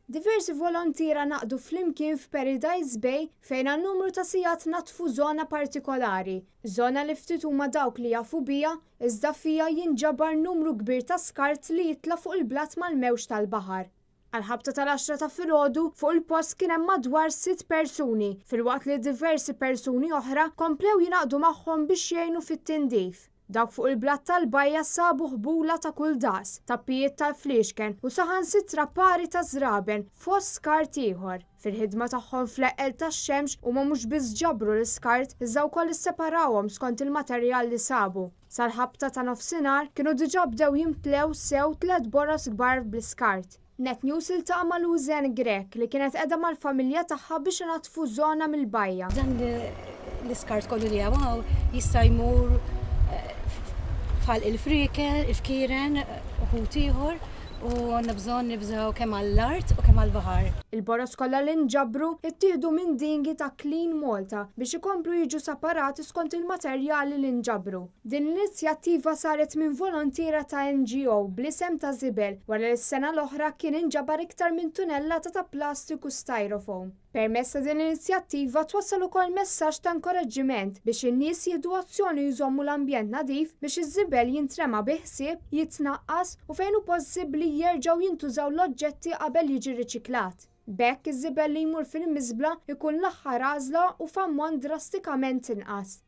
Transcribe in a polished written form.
Diversi volontira naqdu flimkien f'Paradise Bay fejn għal numru ta' sigħat natfu żona partikolari. Żona li ftit huma dawk li jafu bija, iżda fija jinġabar numru kbir ta' skart li jitla fuq il-blat mal-mewx tal-baħar. Għal-ħabta tal-10 ta' filgħodu fuq il-post kien hemm madwar 6 persuni, filwaqt li diversi persuni oħra komplew jinaqdu magħhom biex jgħinu fit-tindif. Dawk fuq il-blat tal-bajja sabu ħbula ta' kull das, tappijiet tal-fliexken u saħansitra pari ta' żraben fost skart ieħor. Fil-ħidma tagħhom fl-eqel tax-xemx huma mhux biss ġabru l-iskart iżda wkoll isseparawhom skont il-materjal li sabu. Sal-ħabta ta' nofsinhar kienu diġà bdew jimplew sew 3 boros kbar bl-iskart. Net News iltaqa' ma' Luzen Grek li kienet qiegħda mal-familja tagħha biex inatfu żona mill-bajja. Dan l-iskart kollu li hawn jista' jmur bħal il-frikel, il-fkieren, uħud ieħor u għandna bżonn nibżgħu kemm għall-art u kemm għall-baħar. Il-boros kollha li nġabru ittieħdu minn dingi ta' Clean Malta biex ikomplu jiġu separati skont il-materjali li nġabru. Din l-inizjattiva saret minn volontiera ta' NGO bl-isem ta' Zibel wara li s-sena l-oħra kien inġabar iktar minn tunellata ta' plastiku styrofoam. Permezz ta' din l-inizjattiva twassal ukoll messaġġ ta' inkoraġġiment biex in-nies jieħdu azzjoni jżommu l-ambjent nadif biex iż-żibel jintrema bi ħsieb, jitnaqqas u fejn hu possibbli jerġgħu jintużaw l-oġġetti qabel jiġi riċiklat. B'hekk iż-żibel li jmur fil-miżbla ikun l-aħħar għażla u f'ammont drastikament inqas.